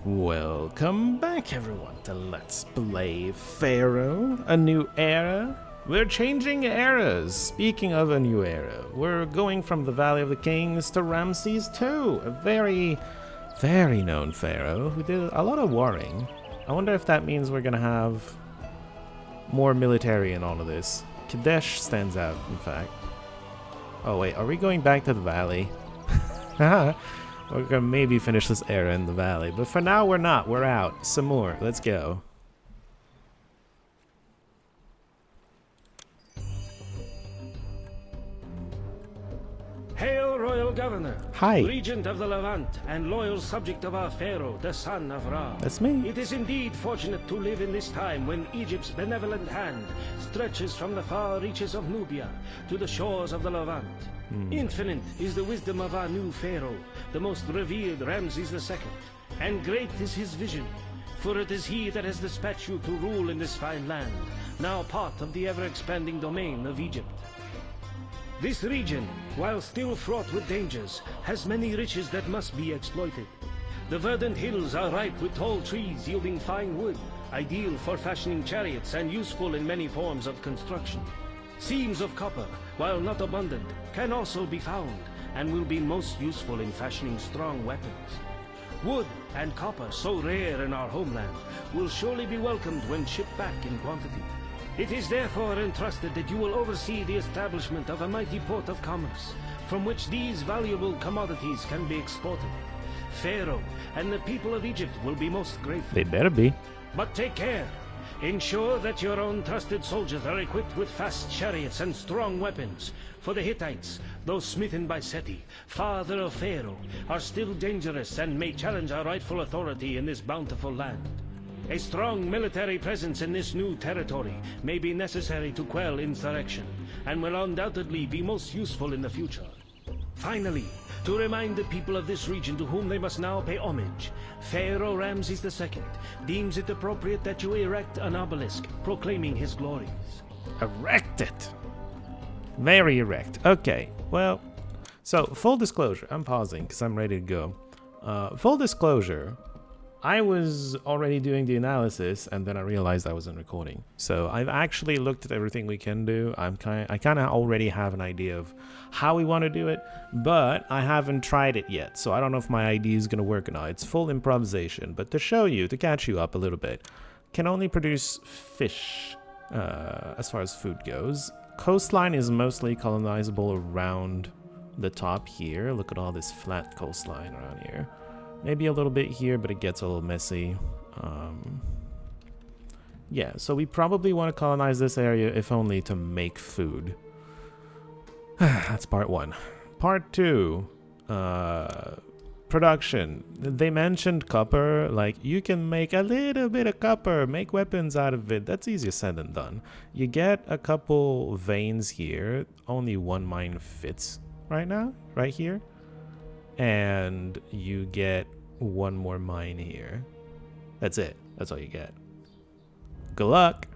Welcome back, everyone, to Let's Play Pharaoh, a new era. We're changing eras. Speaking of a new era, we're going from the Valley of the Kings to Ramses II, a very, very known pharaoh who did a lot of warring. I wonder if that means we're gonna have more military in all of this. Kadesh stands out, in fact. Oh wait, are we going back to the valley? We're gonna maybe finish this era in the valley, but for now we're not. We're out. Sumur, let's go. Hail, Royal Governor! Hi. Regent of the Levant and loyal subject of our Pharaoh, the son of Ra. That's me. It is indeed fortunate to live in this time when Egypt's benevolent hand stretches from the far reaches of Nubia to the shores of the Levant. Infinite is the wisdom of our new Pharaoh, the most revered Ramses II, and great is his vision, for it is he that has dispatched you to rule in this fine land, now part of the ever-expanding domain of Egypt. This region, while still fraught with dangers, has many riches that must be exploited. The verdant hills are ripe with tall trees yielding fine wood, ideal for fashioning chariots and useful in many forms of construction. Seams of copper, while not abundant, can also be found, and will be most useful in fashioning strong weapons. Wood and copper, so rare in our homeland, will surely be welcomed when shipped back in quantity. It is therefore entrusted that you will oversee the establishment of a mighty port of commerce, from which these valuable commodities can be exported. Pharaoh and the people of Egypt will be most grateful. They better be. But take care. Ensure that your own trusted soldiers are equipped with fast chariots and strong weapons, for the Hittites, though smitten by Seti, father of Pharaoh, are still dangerous and may challenge our rightful authority in this bountiful land. A strong military presence in this new territory may be necessary to quell insurrection, and will undoubtedly be most useful in the future. Finally, to remind the people of this region to whom they must now pay homage, Pharaoh Ramses II deems it appropriate that you erect an obelisk proclaiming his glories. Erect it. Very erect. Okay, well, so full disclosure. I'm pausing because I'm ready to go. Full disclosure. I was already doing the analysis, and then I realized I wasn't recording. So I've actually looked at everything we can do. I kind of already have an idea of how we want to do it, but I haven't tried it yet. So I don't know if my idea is going to work or not. It's full improvisation, but to show you, to catch you up a little bit, can only produce fish as far as food goes. Coastline is mostly colonizable around the top here. Look at all this flat coastline around here. Maybe a little bit here, but it gets a little messy. Yeah, so we probably want to colonize this area if only to make food. That's part one. Part two, production. They mentioned copper. Like, you can make a little bit of copper, make weapons out of it. That's easier said than done. You get a couple veins here. Only one mine fits right now, right here. And you get one more mine here. That's it. That's all you get. Good luck.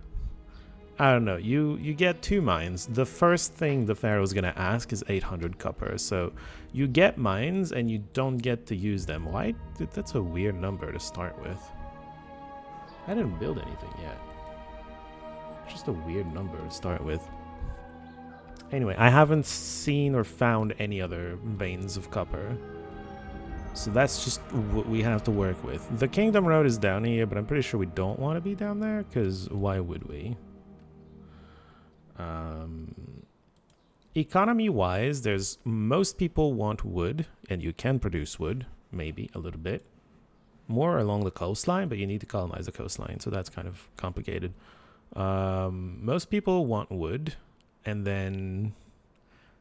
I don't know. You get two mines. The first thing the Pharaoh's gonna ask is 800 copper. So you get mines and you don't get to use them. Why? That's a weird number to start with. I didn't build anything yet. Just a weird number to start with. Anyway, I haven't seen or found any other veins of copper. So that's just what we have to work with. The Kingdom Road is down here, but I'm pretty sure we don't want to be down there, because why would we? Economy-wise, there's most people want wood, and you can produce wood, maybe a little bit. More along the coastline, but you need to colonize the coastline, so that's kind of complicated. Most people want wood, and then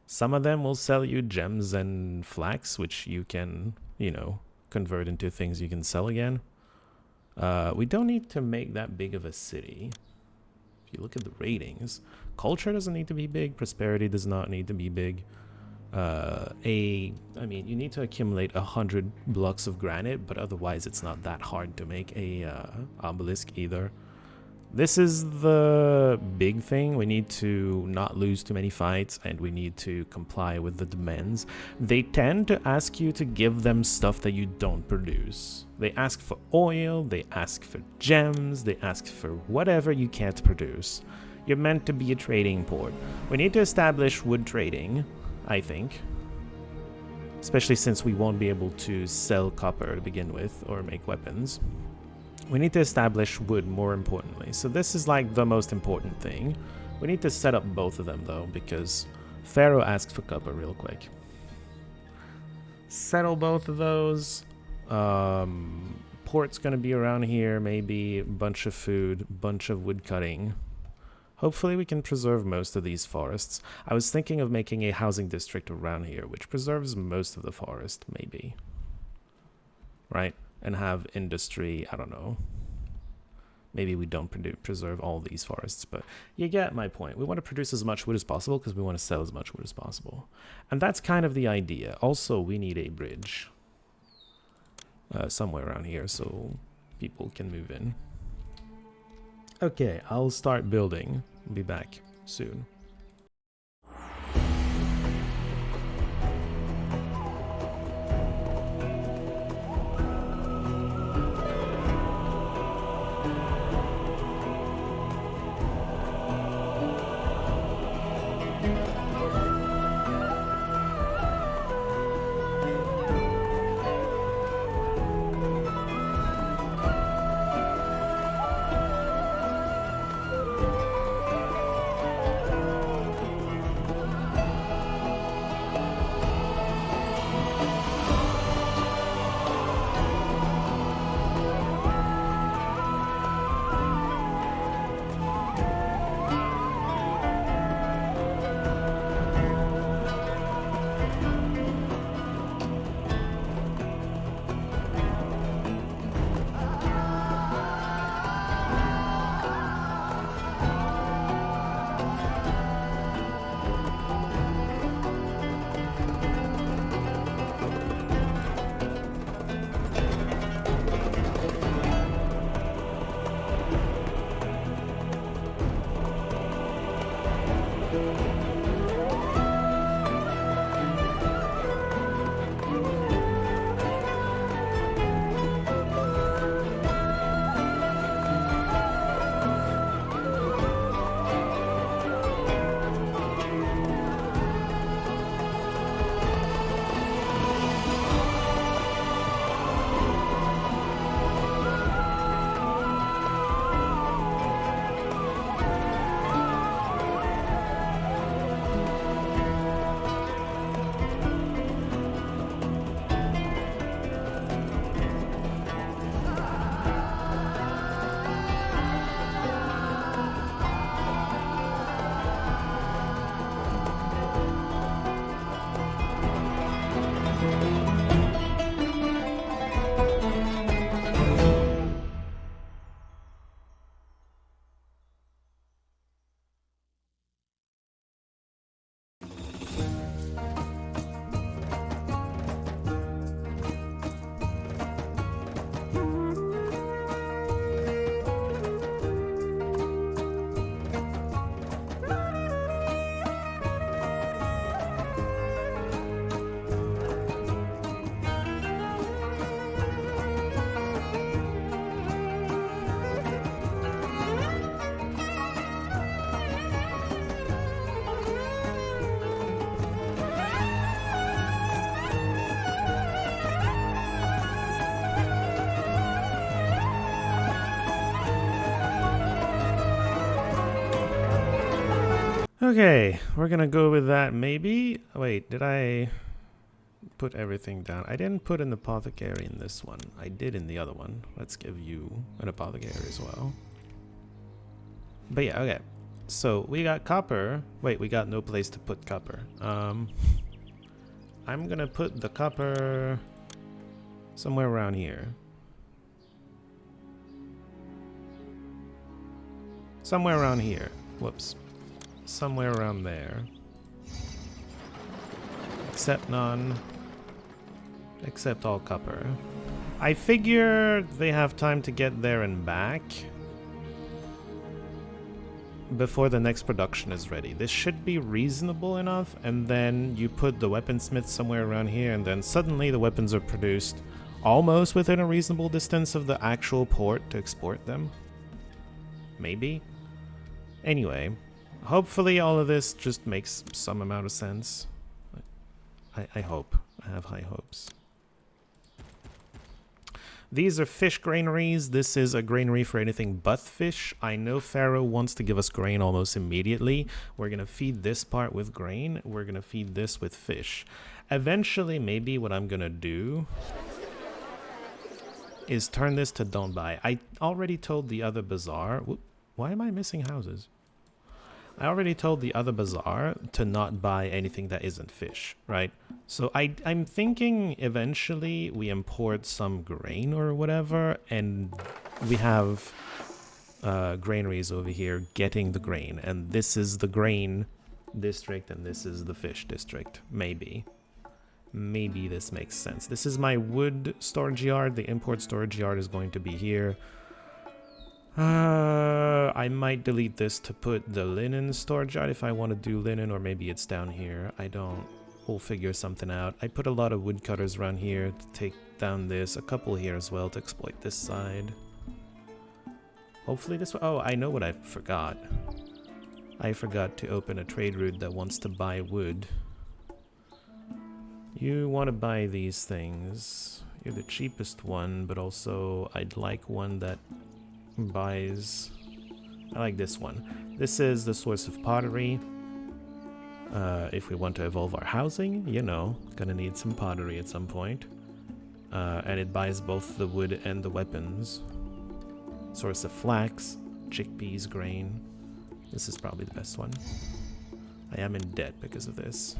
some of them will sell you gems and flax, which you can, you know, convert into things you can sell again. We don't need to make that big of a city. If you look at the ratings, culture doesn't need to be big. Prosperity does not need to be big. I mean, you need to accumulate 100 blocks of granite, but otherwise it's not that hard to make a obelisk either. This is the big thing. We need to not lose too many fights, and we need to comply with the demands. They tend to ask you to give them stuff that you don't produce. They ask for oil, they ask for gems, they ask for whatever you can't produce. You're meant to be a trading port. We need to establish wood trading, I think. Especially since we won't be able to sell copper to begin with, or make weapons. We need to establish wood, more importantly. So this is like the most important thing. We need to set up both of them though, because Pharaoh asked for copper real quick. Settle both of those. Port's gonna be around here, maybe. Bunch of food, bunch of wood cutting. Hopefully we can preserve most of these forests. I was thinking of making a housing district around here, which preserves most of the forest, maybe. Right? And have industry, I don't know. Maybe we don't preserve all these forests, but you get my point. We want to produce as much wood as possible because we want to sell as much wood as possible. And that's kind of the idea. Also, we need a bridge somewhere around here so people can move in. Okay, I'll start building. I'll be back soon. Okay, we're gonna go with that maybe. Wait, did I put everything down? I didn't put an apothecary in this one. I did in the other one. Let's give you an apothecary as well. But yeah, okay. So we got copper. Wait, we got no place to put copper. I'm gonna put the copper somewhere around here. Somewhere around here. Whoops. Somewhere around there. Except none. Except all copper. I figure they have time to get there and back. before the next production is ready. This should be reasonable enough, and then you put the weaponsmith somewhere around here, and then suddenly the weapons are produced almost within a reasonable distance of the actual port to export them. Maybe. Anyway, hopefully all of this just makes some amount of sense. I hope. I have high hopes. These are fish granaries. This is a granary for anything but fish. I know Pharaoh wants to give us grain almost immediately. We're going to feed this part with grain. We're going to feed this with fish. Eventually, maybe what I'm going to do is turn this to don't buy. I already told the other bazaar... Why am I missing houses? I already told the other bazaar to not buy anything that isn't fish, right? So I'm thinking eventually we import some grain or whatever, and we have granaries over here getting the grain, and this is the grain district and this is the fish district. Maybe this makes sense. This is my wood storage yard. The import storage yard is going to be here. I might delete this to put the linen storage yard if I want to do linen, or maybe it's down here. I don't. We'll figure something out. I put a lot of woodcutters around here to take down this. A couple here as well to exploit this side. Hopefully this one. Oh, I know what I forgot. I forgot to open a trade route that wants to buy wood. You want to buy these things. You're the cheapest one, but also I'd like one that buys... I like this one. This is the source of pottery. If we want to evolve our housing, you know, gonna need some pottery at some point. And it buys both the wood and the weapons. Source of flax, chickpeas, grain. This is probably the best one. I am in debt because of this.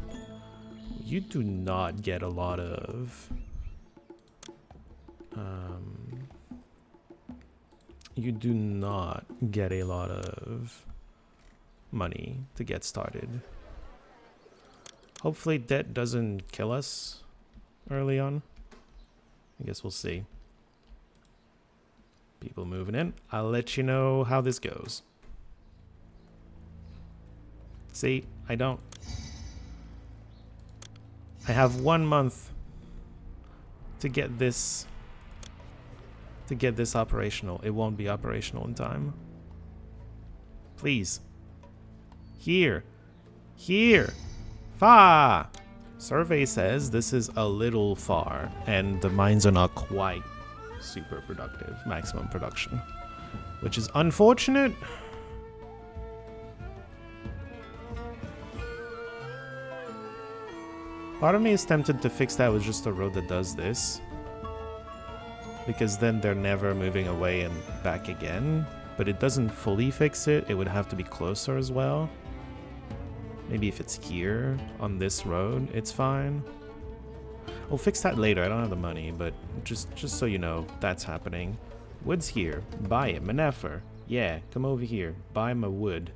You do not get a lot of... you do not get a lot of money to get started. Hopefully debt doesn't kill us early on. I guess we'll see. People moving in. I'll let you know how this goes. See, I don't... I have 1 month to get this... operational. It won't be operational in time. Please. Here. Far. Survey says this is a little far, and the mines are not quite super productive, maximum production, which is unfortunate. Part of me is tempted to fix that with just a road that does this, because then they're never moving away and back again. But it doesn't fully fix it. It would have to be closer as well. Maybe if it's here on this road, it's fine. We'll fix that later. I don't have the money, but just so you know, that's happening. Wood's here. Buy it. Manefer. Yeah, come over here. Buy my wood.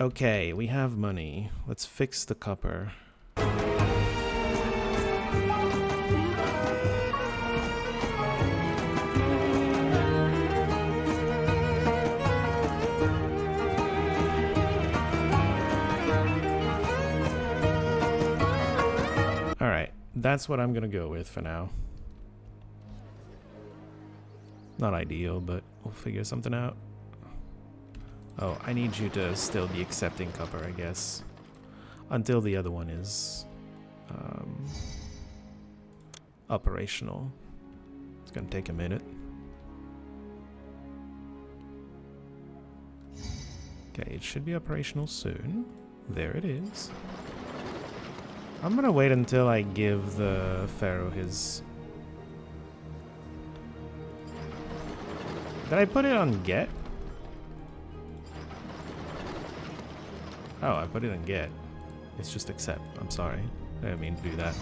Okay, we have money. Let's fix the copper. That's what I'm gonna go with for now. Not ideal, but we'll figure something out. Oh, I need you to still be accepting copper, I guess. Until the other one is operational. It's gonna take a minute. Okay, it should be operational soon. There it is. I'm gonna wait until I give the Pharaoh his... Did I put it on get? Oh, I put it on get. It's just accept. I'm sorry. I didn't mean to do that.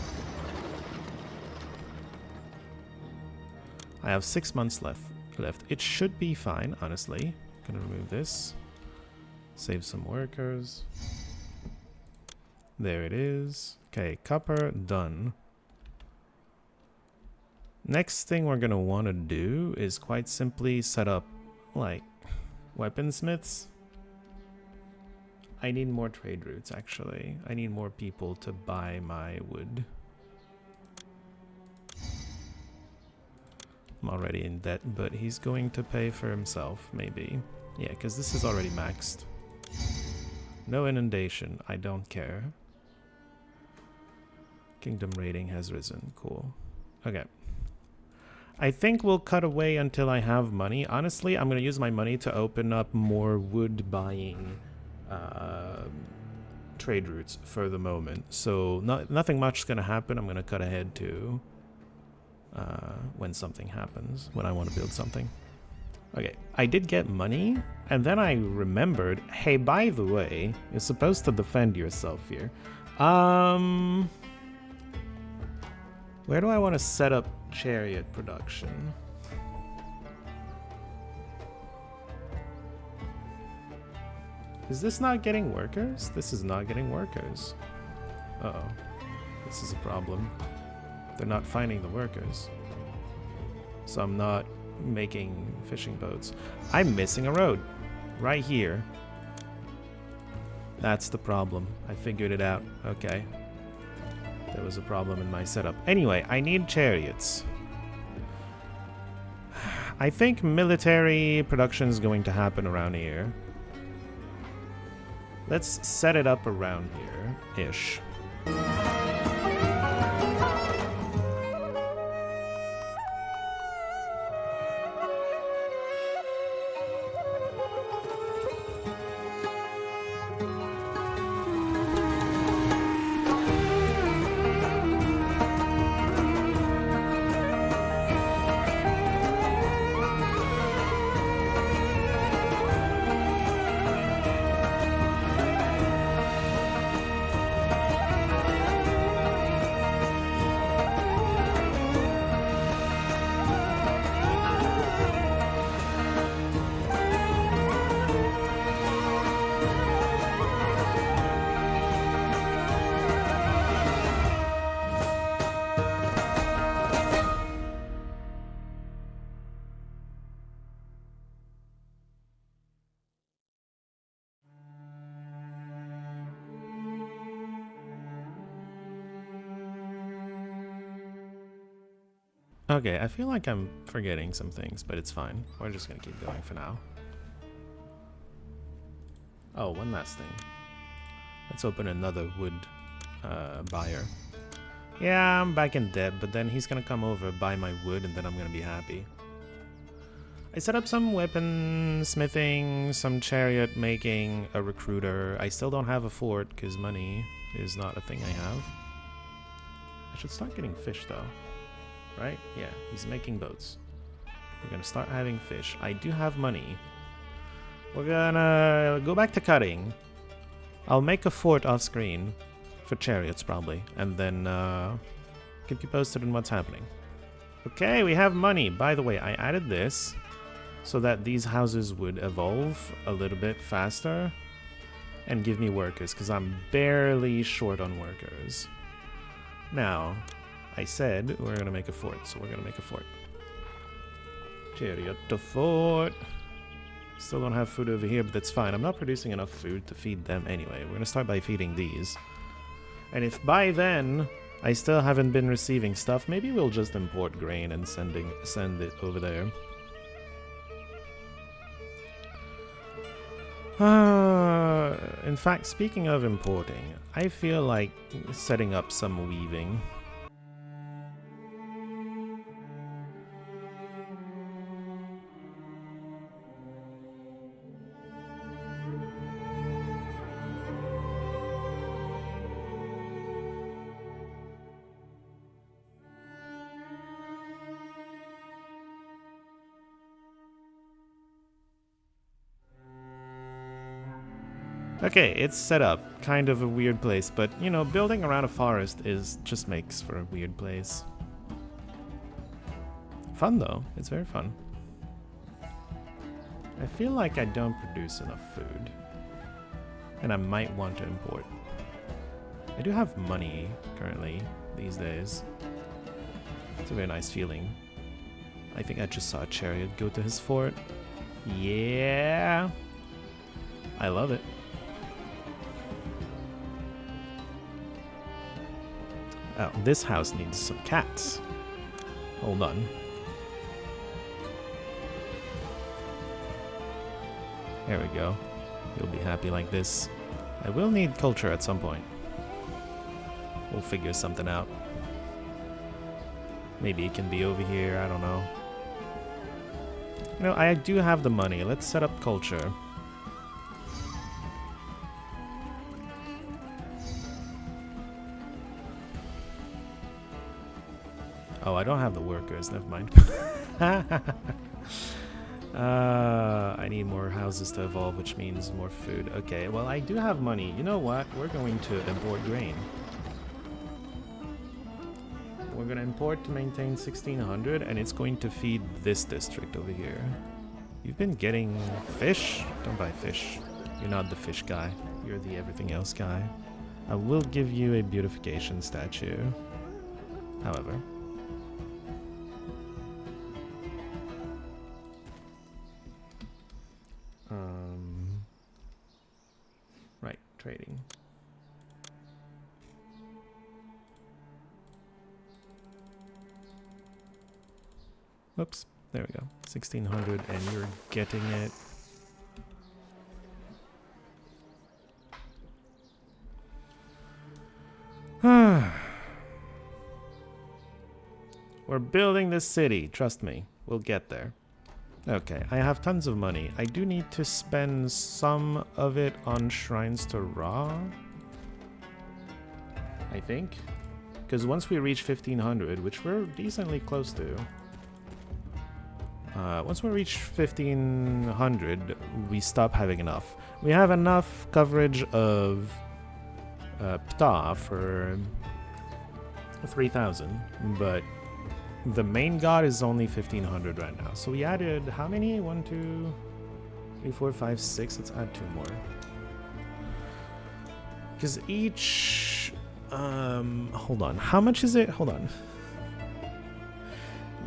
I have 6 months left. It should be fine, honestly. Gonna remove this. Save some workers. There it is. Okay, copper done. Next thing we're gonna want to do is quite simply set up like weaponsmiths. I need more trade routes, actually. I need more people to buy my wood. I'm already in debt, but he's going to pay for himself, maybe. Yeah, because this is already maxed. No inundation. I don't care. Kingdom rating has risen. Cool. Okay. I think we'll cut away until I have money. Honestly, I'm going to use my money to open up more wood buying trade routes for the moment. So nothing much is going to happen. I'm going to cut ahead to when something happens, when I want to build something. Okay, I did get money, and then I remembered, hey, by the way, you're supposed to defend yourself here. Where do I want to set up chariot production? Is this not getting workers? This is not getting workers. Uh-oh. This is a problem. They're not finding the workers. So I'm not making fishing boats. I'm missing a road. Right here. That's the problem. I figured it out. Okay. There was a problem in my setup. Anyway, I need chariots. I think military production is going to happen around here. Let's set it up around here-ish. Okay, I feel like I'm forgetting some things, but it's fine. We're just gonna keep going for now. Oh, one last thing. Let's open another wood buyer. Yeah, I'm back in debt, but then he's gonna come over, buy my wood, and then I'm gonna be happy. I set up some weapon smithing, some chariot making, a recruiter. I still don't have a fort, because money is not a thing I have. I should start getting fish, though. Right? Yeah, he's making boats. We're gonna start having fish. I do have money. We're gonna go back to cutting. I'll make a fort off screen for chariots probably, and then keep you posted on what's happening. Okay, we have money. By the way, I added this so that these houses would evolve a little bit faster and give me workers, because I'm barely short on workers. Now, I said we're gonna make a fort, so we're gonna make a fort. Chariot to fort. Still don't have food over here, but that's fine. I'm not producing enough food to feed them anyway. We're gonna start by feeding these. And if by then I still haven't been receiving stuff, maybe we'll just import grain and send it over there. In fact, speaking of importing, I feel like setting up some weaving. Okay, it's set up. Kind of a weird place, but, you know, building around a forest just makes for a weird place. Fun, though. It's very fun. I feel like I don't produce enough food. And I might want to import. I do have money, currently, these days. It's a very nice feeling. I think I just saw a chariot go to his fort. Yeah! I love it. Oh, this house needs some cats. Hold on. There we go. You'll be happy like this. I will need culture at some point. We'll figure something out. Maybe it can be over here, I don't know. You know, I do have the money. Let's set up culture. Oh, I don't have the workers. Never mind. I need more houses to evolve, which means more food. Okay, well, I do have money. You know what? We're going to import grain. We're going to import to maintain 1600, and it's going to feed this district over here. You've been getting fish? Don't buy fish. You're not the fish guy. You're the everything else guy. I will give you a beautification statue. However... right, trading. Whoops, there we go. 1600 and you're getting it. We're building this city, trust me. We'll get there. Okay, I have tons of money. I do need to spend some of it on shrines to Ra, I think. Because once we reach 1500, which we're decently close to, once we reach 1500, we stop having enough. We have enough coverage of Ptah for 3000, but the main god is only 1500 right now. So we added how many? 1, 2, 3, 4, 5, 6. Let's add 2 more. Because each... hold on. How much is it? Hold on.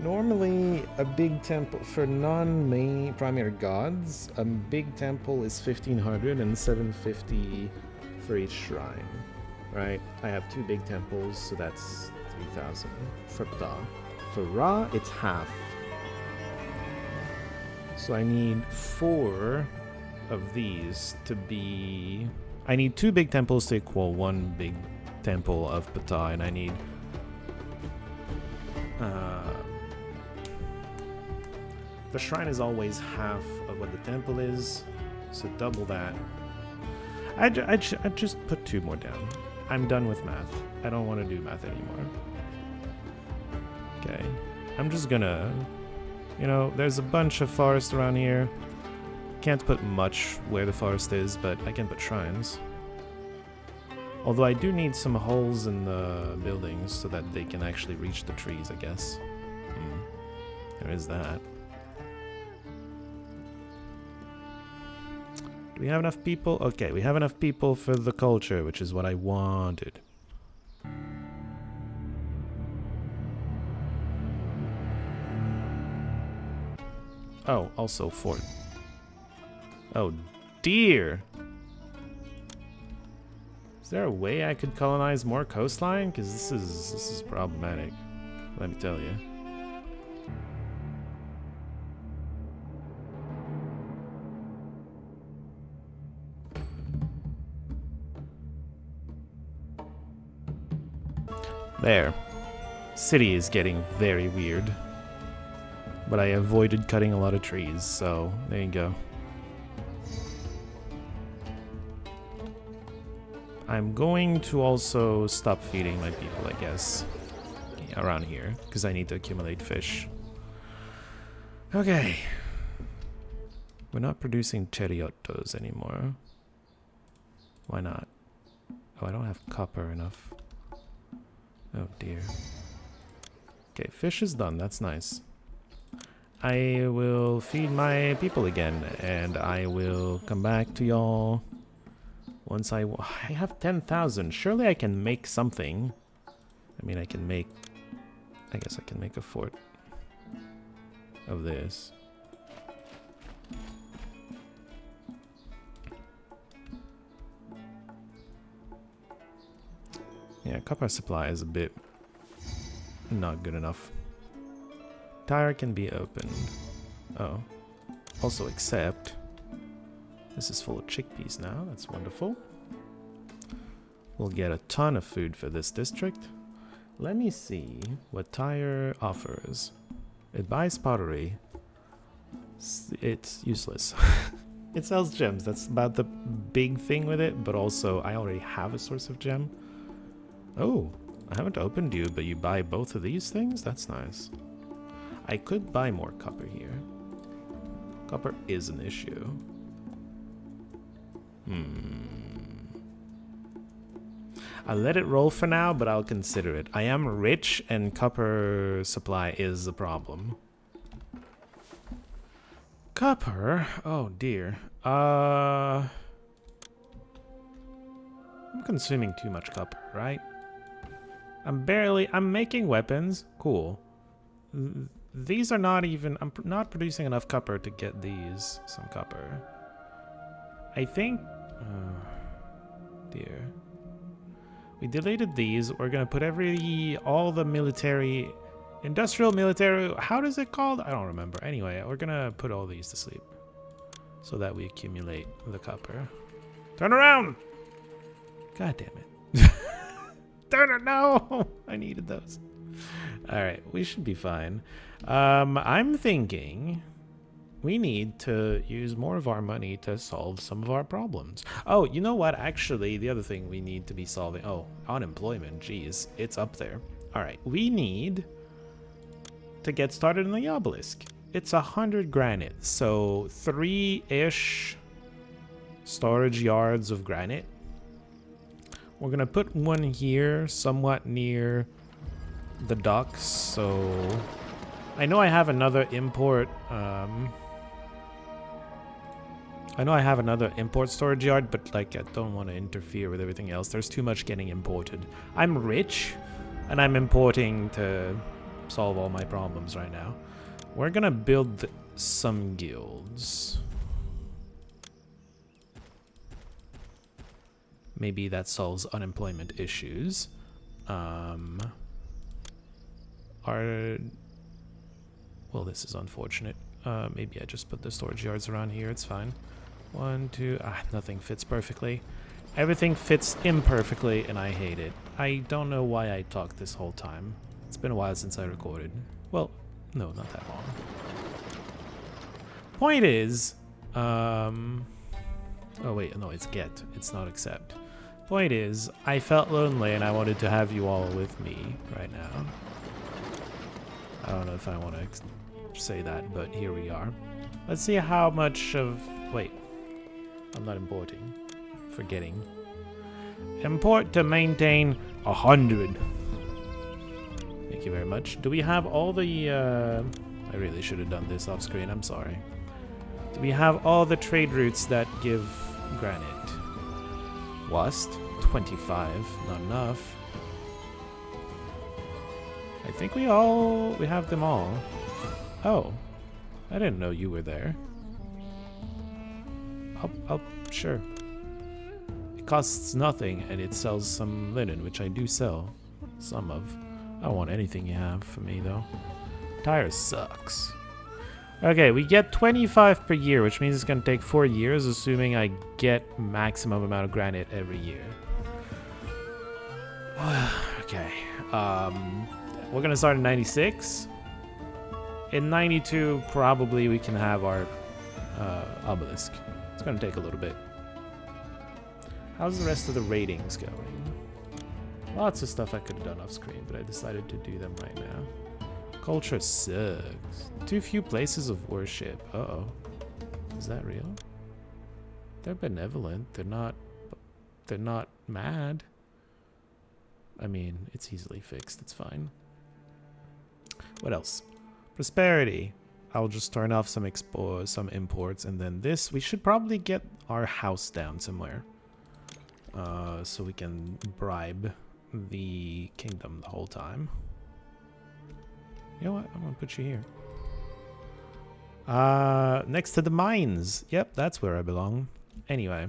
Normally, a big temple for non-main primary gods, a big temple is 1500 and 750 for each shrine, right? I have 2 big temples, so that's 3000 for Ptah. For Ra, it's half. So I need 4 of these to be... I need 2 big temples to equal 1 big temple of Ptah, and I need... the shrine is always half of what the temple is, so double that. I just put 2 more down. I'm done with math. I don't want to do math anymore. Okay. I'm just gonna... You know, there's a bunch of forest around here. Can't put much where the forest is, but I can put shrines. Although I do need some holes in the buildings so that they can actually reach the trees, I guess. There is that. Do we have enough people? Okay, we have enough people for the culture, which is what I wanted. Oh, also fort. Oh dear! Is there a way I could colonize more coastline? Because this is problematic. Let me tell you. There. City is getting very weird. But I avoided cutting a lot of trees, so there you go. I'm going to also stop feeding my people, I guess. Around here, because I need to accumulate fish. Okay. We're not producing cheriotos anymore. Why not? Oh, I don't have copper enough. Oh dear. Okay, fish is done. That's nice. I will feed my people again, and I will come back to y'all once I have 10,000. Surely I can make something. I mean, I guess I can make a fort of this. Yeah, copper supply is a bit not good enough. Tire can be opened. Oh. Also accept. This is full of chickpeas now. That's wonderful. We'll get a ton of food for this district. Let me see what Tire offers. It buys pottery. It's useless. It sells gems. That's about the big thing with it, but also I already have a source of gem. Oh, I haven't opened you, but you buy both of these things? That's nice. I could buy more copper here. Copper is an issue. I'll let it roll for now, but I'll consider it. I am rich, and copper supply is a problem. Copper? Oh dear. I'm consuming too much copper, right? I'm making weapons. Cool. These are not even, I'm not producing enough copper to get these some copper. I think, dear. We deleted these. We're gonna put all the military, industrial military, how does it called? I don't remember. Anyway, we're gonna put all these to sleep so that we accumulate the copper. Turn around! God damn it. Darn it, no! I needed those. Alright, we should be fine. I'm thinking we need to use more of our money to solve some of our problems. Oh, you know what? Actually, the other thing we need to be solving... Oh, unemployment. Jeez, it's up there. Alright, we need to get started in the obelisk. It's 100 granite, so 3-ish storage yards of granite. We're gonna put one here, somewhat near the docks, so I know I have another import. I know I have another import storage yard, but like I don't want to interfere with everything else. There's too much getting imported. I'm rich, and I'm importing to solve all my problems right now. We're gonna build some guilds. Maybe that solves unemployment issues. Well, this is unfortunate. Maybe I just put the storage yards around here. It's fine. 1, 2. Nothing fits perfectly. Everything fits imperfectly, and I hate it. I don't know why I talked this whole time. It's been a while since I recorded. Well, no, not that long. Point is, oh wait, no, it's get. It's not accept. Point is, I felt lonely and I wanted to have you all with me right now. I don't know if I want to say that, but here we are. Let's see how much of... Wait. I'm not importing. Forgetting. Import to maintain 100. Thank you very much. Do we have all the... I really should have done this off screen. I'm sorry. Do we have all the trade routes that give granite? Wast, 25, not enough. I think we have them all. Oh, I didn't know you were there. Sure. It costs nothing and it sells some linen, which I do sell some of. I don't want anything you have for me though. Tire sucks. Okay, we get 25 per year, which means it's gonna take 4 years, assuming I get maximum amount of granite every year. Okay, we're gonna start in 96. In 92, probably we can have our obelisk. It's gonna take a little bit. How's the rest of the ratings going? Lots of stuff I could have done off screen, but I decided to do them right now. Culture sucks. Too few places of worship. Uh-oh. Is that real? They're benevolent. They're not mad. I mean, it's easily fixed. It's fine. What else? Prosperity. I'll just turn off some imports, and then this. We should probably get our house down somewhere. So we can bribe the kingdom the whole time. You know what? I'm gonna put you here. Next to the mines. Yep, that's where I belong. Anyway.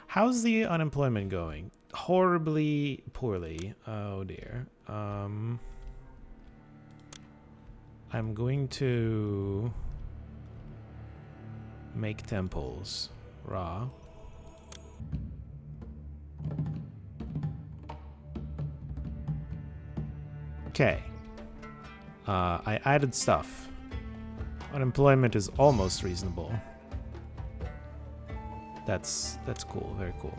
How's the unemployment going? horribly poorly. Oh dear. I'm going to make temples raw. Okay. I added stuff. Unemployment is almost reasonable. That's cool, very cool.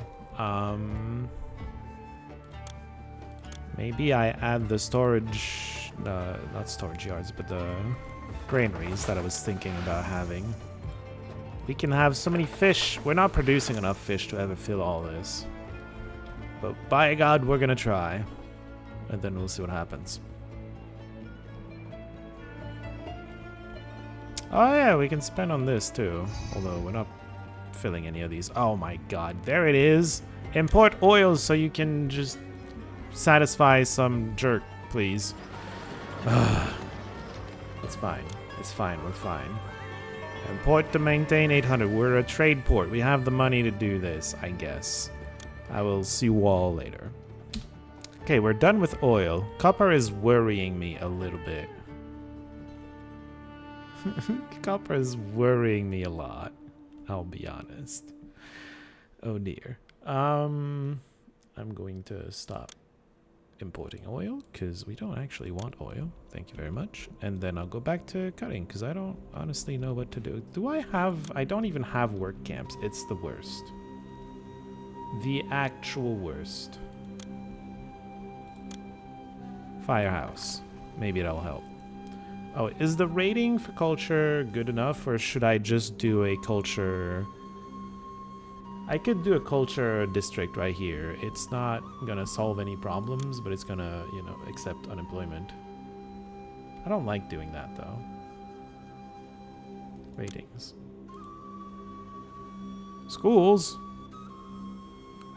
Maybe I add the storage, not storage yards, but the granaries that I was thinking about having. We can have so many fish. We're not producing enough fish to ever fill all this. But by God, we're gonna try. And then we'll see what happens. Oh yeah, we can spend on this too. Although we're not filling any of these. Oh my God, there it is. Import oils so you can just satisfy some jerk, please. It's fine. It's fine. We're fine. Import to maintain 800. We're a trade port. We have the money to do this, I guess. I will see you all later. Okay, we're done with oil. Copper is worrying me a little bit. Copper is worrying me a lot. I'll be honest. Oh dear. I'm going to stop importing oil because we don't actually want oil. Thank you very much. And then I'll go back to cutting because I don't honestly know what to do. I don't even have work camps. It's the worst. The actual worst. Firehouse. Maybe that'll help. Oh, is the rating for culture good enough, or should I just do a culture? I could do a culture district right here. It's not gonna solve any problems, but it's gonna, you know, accept unemployment. I don't like doing that though. Ratings. Schools.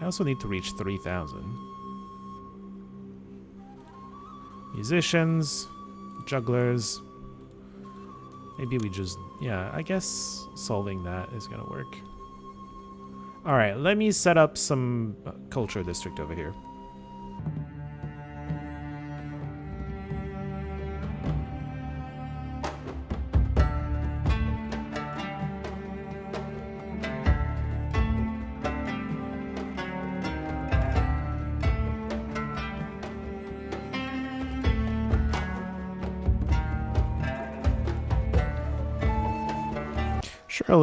I also need to reach 3,000. Musicians, jugglers. Maybe we just, yeah, I guess solving that is gonna work. All right, let me set up some culture district over here.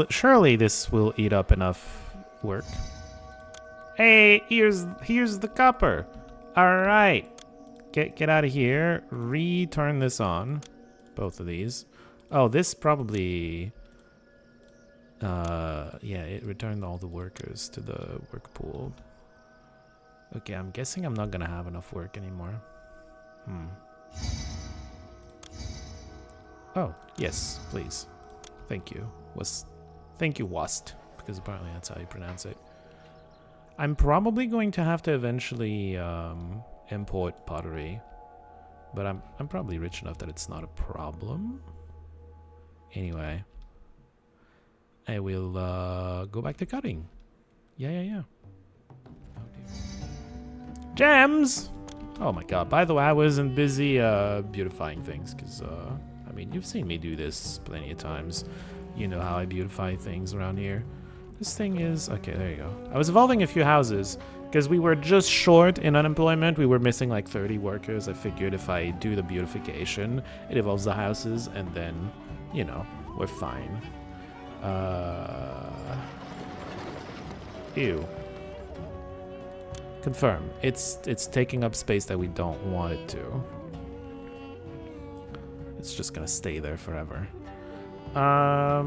Surely this will eat up enough work. Hey, here's the copper. All right, get out of here. Return this on, both of these. Oh, this probably. Yeah, it returned all the workers to the work pool. Okay, I'm guessing I'm not gonna have enough work anymore. Oh, yes, please. Thank you. Thank you, Wast, because apparently that's how you pronounce it. I'm probably going to have to eventually import pottery, but I'm probably rich enough that it's not a problem. Anyway, I will go back to cutting. Yeah. Oh dear. Gems! Oh my God! By the way, I wasn't busy beautifying things, because I mean, you've seen me do this plenty of times. You know how I beautify things around here. This thing is... Okay, there you go. I was evolving a few houses because we were just short in unemployment. We were missing like 30 workers. I figured if I do the beautification, it evolves the houses and then, you know, we're fine. Ew. Confirm. It's taking up space that we don't want it to. It's just gonna stay there forever. I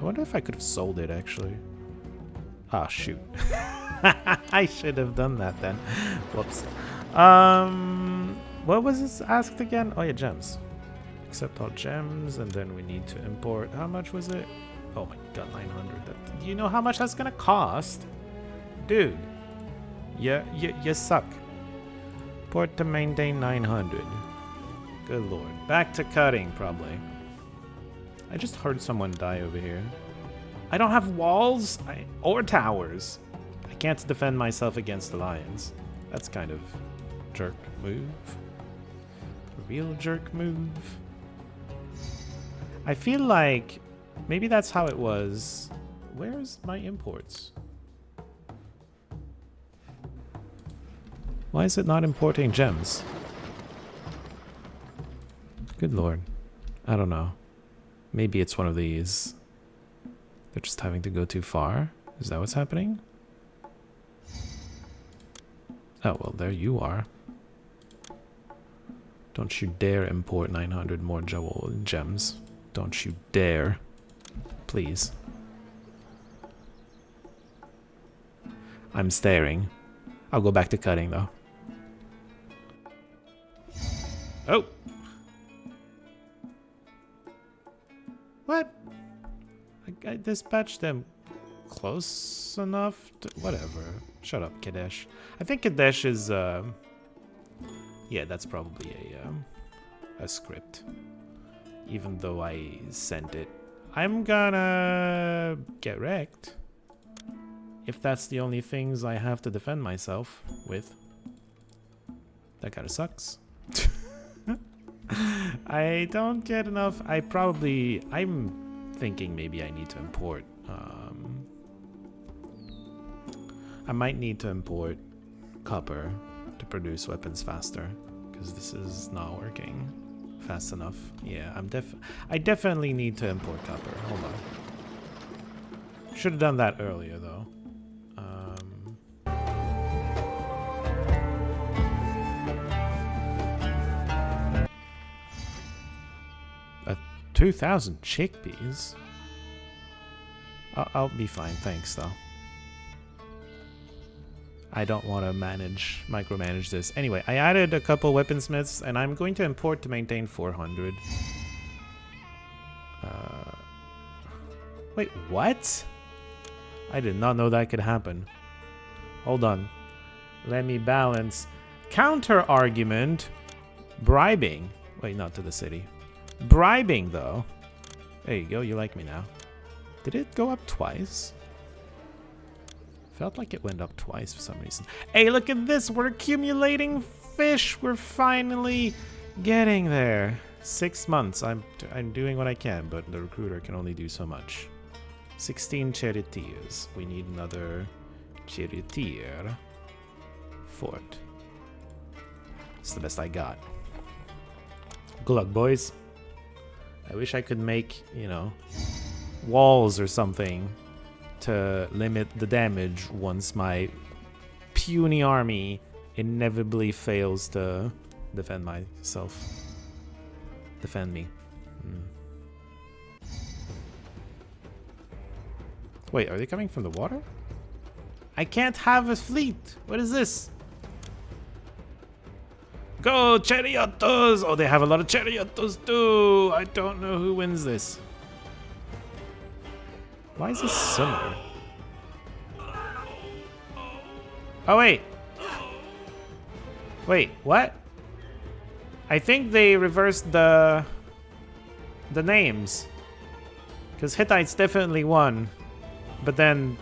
wonder if I could have sold it, actually. Ah, shoot. I should have done that then. Whoops. What was this asked again? Oh, yeah, gems. Accept all gems, and then we need to import. How much was it? Oh my God, 900. Do you know how much that's gonna cost? Dude. You suck. Port to maintain 900. Good lord. Back to cutting, probably. I just heard someone die over here. I don't have walls or towers. can't defend myself against the lions. That's kind of jerk move. A real jerk move. I feel like maybe that's how it was. Where's my imports? Why is it not importing gems? Good lord. I don't know. Maybe it's one of these. They're just having to go too far. Is that what's happening? Oh, well, there you are. Don't you dare import 900 more gems. Don't you dare. Please. I'm staring. I'll go back to cutting, though. Oh! What? I dispatched them close enough to... Whatever. Shut up, Kadesh. I think Kadesh is, yeah, that's probably a script. Even though I sent it. I'm gonna get wrecked. If that's the only things I have to defend myself with. That kinda sucks. I don't get enough. I'm thinking maybe I need to import. I might need to import copper to produce weapons faster. Because this is not working fast enough. Yeah, I definitely need to import copper. Hold on. Should have done that earlier though. 2,000 chickpeas? I'll be fine, thanks though. I don't want to micromanage this. Anyway, I added a couple weaponsmiths, and I'm going to import to maintain 400. Wait, what? I did not know that could happen. Hold on. Let me balance. Counter argument. Bribing. Wait, not to the city. Bribing, though. There you go, you like me now. Did it go up twice? Felt like it went up twice for some reason. Hey, look at this! We're accumulating fish! We're finally getting there. 6 months. I'm doing what I can, but the recruiter can only do so much. 16 charioteers. We need another charioteer fort. It's the best I got. Good luck, boys. I wish I could make, you know, walls or something to limit the damage once my puny army inevitably fails to defend myself. Defend me. Wait, are they coming from the water? I can't have a fleet. What is this? Go, chariotos! Oh, they have a lot of chariotos too. I don't know who wins this. Why is this Sumur? Oh, wait. Wait, what? I think they reversed the names. Because Hittites definitely won. But then...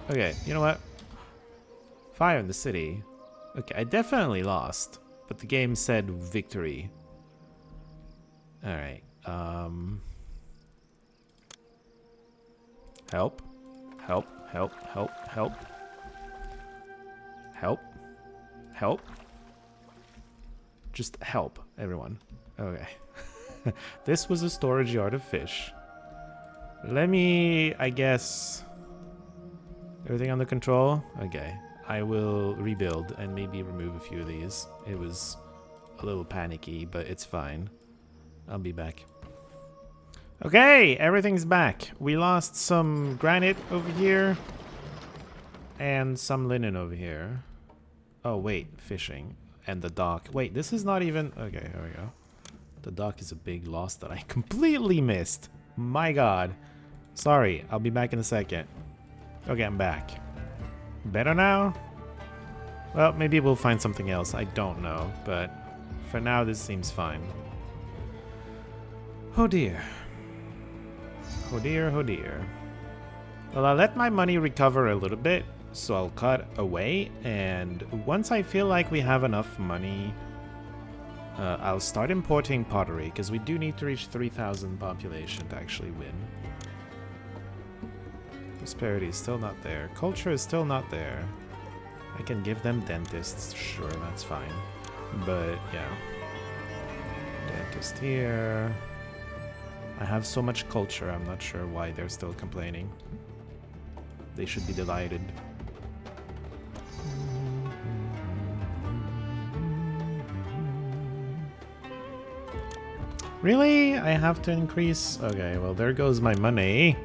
Okay, you know what? Fire in the city. Okay, I definitely lost, but the game said victory. Alright, help. Help, help, help, help. Help. Help. Just help, everyone. Okay. This was a storage yard of fish. Let me, I guess... Everything under control? Okay. I will rebuild and maybe remove a few of these. It was a little panicky, but it's fine. I'll be back. Okay, everything's back. We lost some granite over here. And some linen over here. Oh, wait. Fishing. And the dock. Wait, this is not even... Okay, here we go. The dock is a big loss that I completely missed. My god. Sorry, I'll be back in a second. Okay, I'm back. Better now? Well, maybe we'll find something else. I don't know, but For now, this seems fine. Oh dear. Oh dear, oh dear. Well, I'll let my money recover a little bit, so I'll cut away, and once I feel like we have enough money, I'll start importing pottery, because we do need to reach 3,000 population to actually win. Prosperity is still not there. Culture is still not there. I can give them dentists, sure, that's fine. But, yeah. Dentist here. I have so much culture, I'm not sure why they're still complaining. They should be delighted. Really? I have to increase? Okay, well, there goes my money.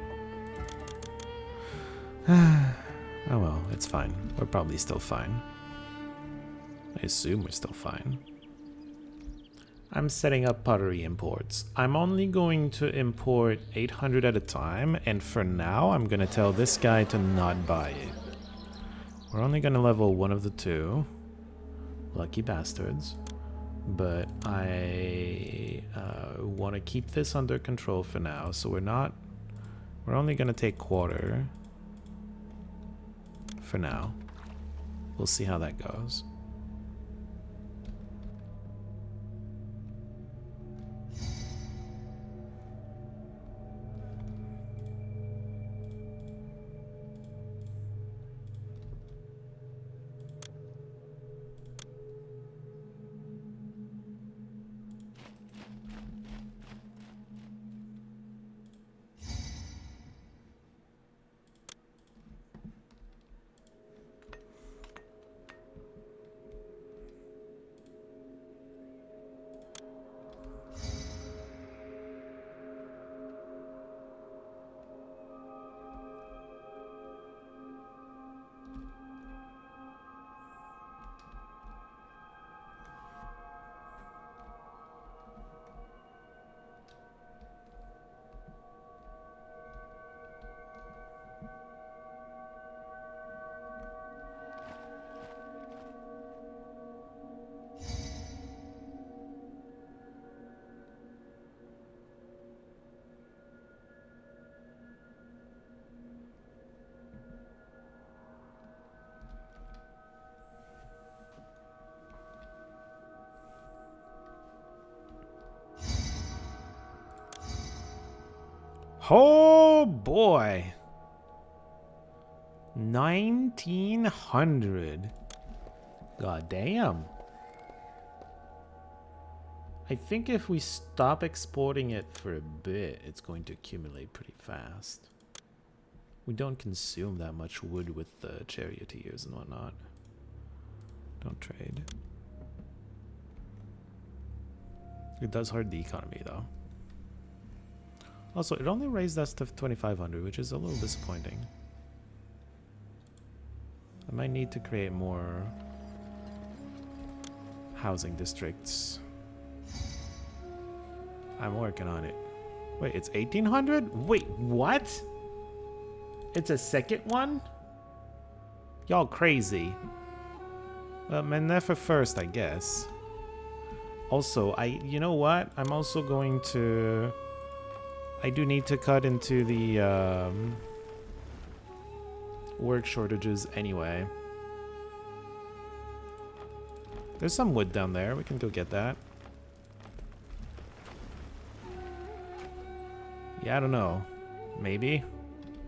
Oh well, it's fine. We're probably still fine. I assume we're still fine. I'm setting up pottery imports. I'm only going to import 800 at a time, and for now, I'm going to tell this guy to not buy it. We're only going to level one of the two. Lucky bastards. But I want to keep this under control for now, so we're only going to take quarter for now. We'll see how that goes. Oh boy. 1900. God damn. I think if we stop exporting it for a bit, it's going to accumulate pretty fast. We don't consume that much wood with the charioteers and whatnot. Don't trade. It does hurt the economy though. Also, it only raised us to 2,500, which is a little disappointing. I might need to create more housing districts. I'm working on it. Wait, it's 1,800? Wait, what? It's a second one? Y'all crazy. Well, Menefa first, I guess. Also, you know what? I'm also going to... I do need to cut into the work shortages anyway. There's some wood down there. We can go get that. Yeah, I don't know. Maybe?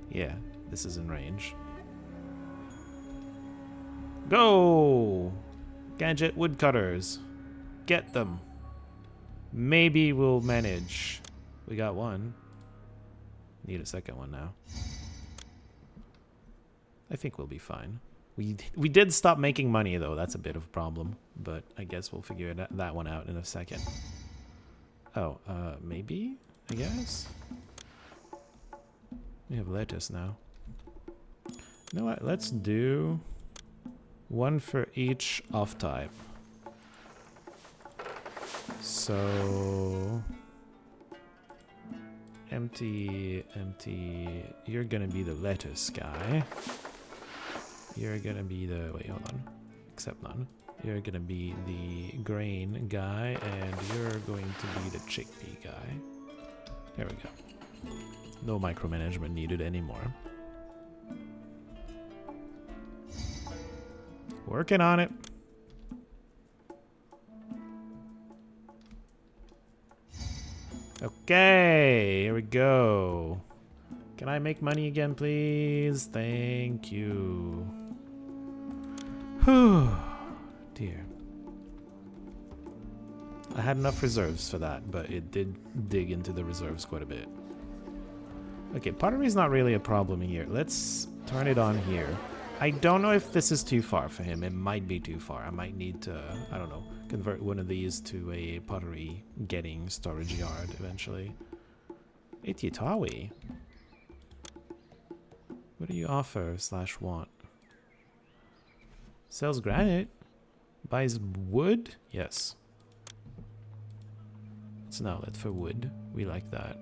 Yeah, this is in range. Go! Gadget woodcutters. Get them. Maybe we'll manage. We got one. Need a second one now. I think we'll be fine. We did stop making money though. That's a bit of a problem, but I guess we'll figure that one out in a second. Oh, maybe? I guess? We have lettuce now. You know what? Let's do one for each off type. So... Empty, empty. You're gonna be the lettuce guy. You're gonna be the... Wait, hold on. Except none. You're gonna be the grain guy, and you're going to be the chickpea guy. There we go. No micromanagement needed anymore. Working on it. Okay, here we go. Can I make money again, please? Thank you. Whew. Dear. I had enough reserves for that, but it did dig into the reserves quite a bit. Okay, pottery's not really a problem here. Let's turn it on here. I don't know if this is too far for him. It might be too far. I might need to, I don't know, convert one of these to a pottery getting storage yard eventually. Ititawi. What do you offer / want? Sells granite. Buys wood? Yes. It's an outlet for wood. We like that.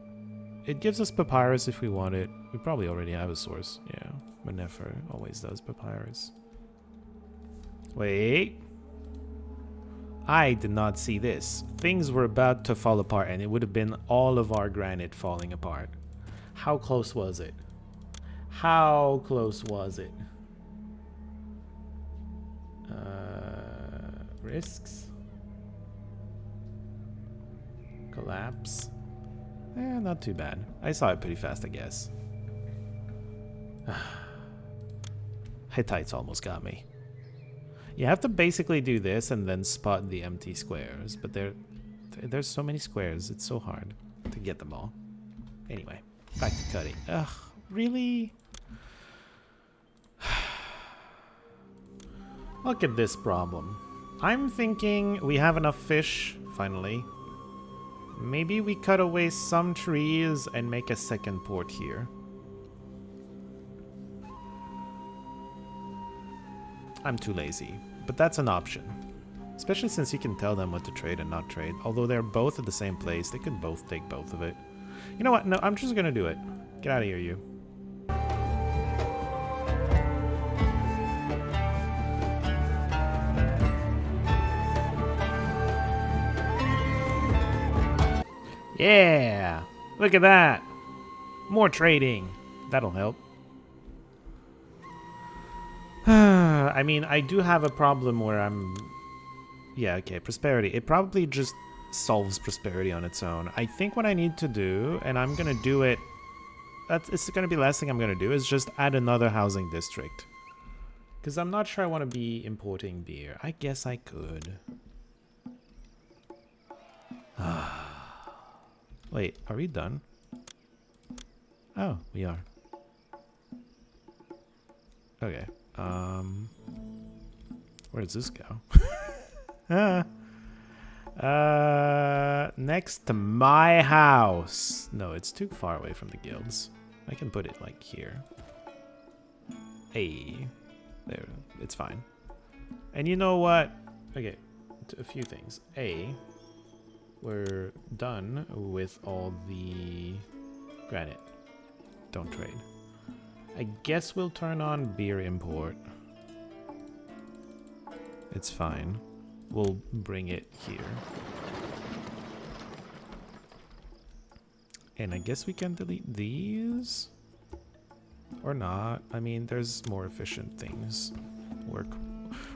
It gives us papyrus if we want it. We probably already have a source. Yeah. Manefer always does papyrus. Wait. I did not see this. Things were about to fall apart and it would have been all of our granite falling apart. How close was it? How close was it? Risks? Collapse? Not too bad. I saw it pretty fast, I guess. Hittites almost got me. You have to basically do this and then spot the empty squares, but there's so many squares, it's so hard to get them all. Anyway, back to cutting. Ugh, really? Look at this problem. I'm thinking we have enough fish, finally. Maybe we cut away some trees and make a second port here. I'm too lazy, but that's an option. Especially since you can tell them what to trade and not trade. Although they're both at the same place, they could both take both of it. You know what? No, I'm just gonna do it. Get out of here, you. Yeah! Look at that! More trading. That'll help. I mean, I do have a problem where I'm... Yeah, okay, prosperity. It probably just solves prosperity on its own. I think what I need to do, and I'm gonna do it... It's gonna be the last thing I'm gonna do, is just add another housing district. Because I'm not sure I want to be importing beer. I guess I could. Wait, are we done? Oh, we are. Okay. Where does this go? Next to my house. No, it's too far away from the guilds. I can put it like here. Hey, there, it's fine. And you know what? Okay, a few things. We're done with all the granite. Don't trade. I guess we'll turn on beer import. It's fine. We'll bring it here. And I guess we can delete these? Or not. I mean, there's more efficient things.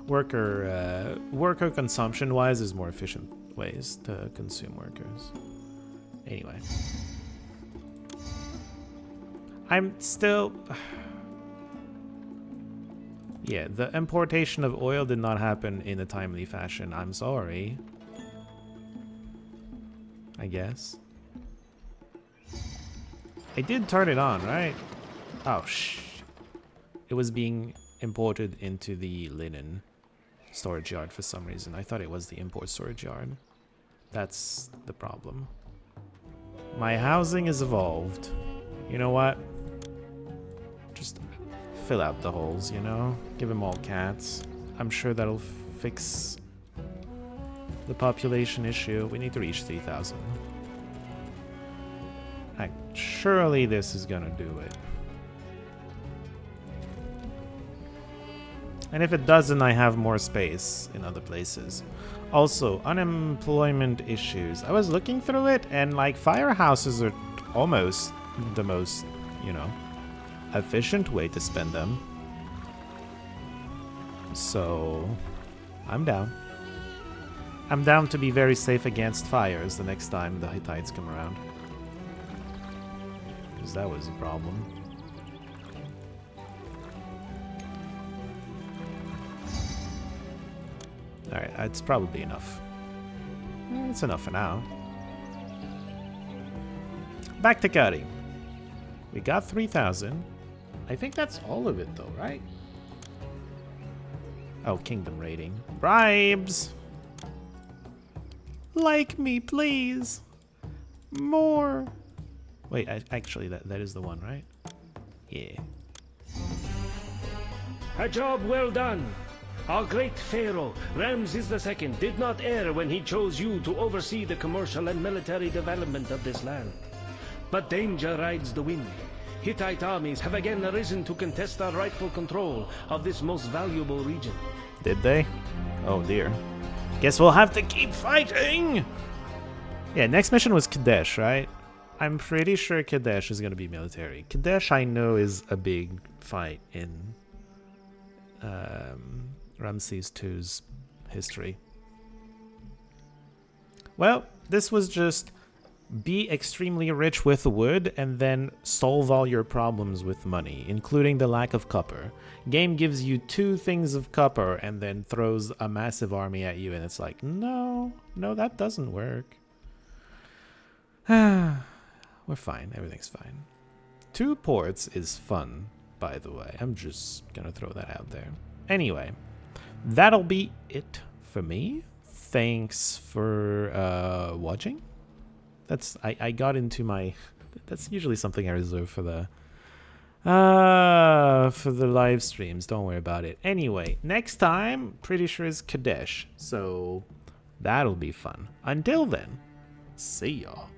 Worker consumption-wise, there's more efficient ways to consume workers. Anyway. I'm still... Yeah, the importation of oil did not happen in a timely fashion. I'm sorry. I guess. I did turn it on, right? Oh, it was being imported into the linen storage yard for some reason. I thought it was the import storage yard. That's the problem. My housing is evolved. You know what? Just fill out the holes, you know? Give them all cats. I'm sure that'll fix the population issue. We need to reach 3,000. Surely this is gonna do it. And if it doesn't, I have more space in other places. Also, unemployment issues. I was looking through it, and like firehouses are almost the most, you know, efficient way to spend them. So, I'm down. I'm down to be very safe against fires the next time the Hittites come around. Because that was a problem. Alright, it's probably enough. It's enough for now. Back to cutting. We got 3,000. I think that's all of it though, right? Oh, kingdom rating. Bribes! Like me, please! More! Wait, actually, that is the one, right? Yeah. A job well done. Our great Pharaoh, Ramses II, did not err when he chose you to oversee the commercial and military development of this land. But danger rides the wind. Hittite armies have again arisen to contest our rightful control of this most valuable region. Did they? Oh dear. Guess we'll have to keep fighting! Yeah, next mission was Kadesh, right? I'm pretty sure Kadesh is gonna be military. Kadesh, I know, is a big fight in Ramses II's history. Well, this was just be extremely rich with wood and then solve all your problems with money, including the lack of copper. Game gives you 2 things of copper and then throws a massive army at you, and it's like, no, that doesn't work. We're fine, everything's fine. 2 ports is fun, by the way. I'm just gonna throw that out there. Anyway, that'll be it for me. Thanks for watching. I got into my... That's usually something I reserve for the live streams. Don't worry about it. Anyway, next time, pretty sure is Kadesh. So that'll be fun. Until then, see y'all.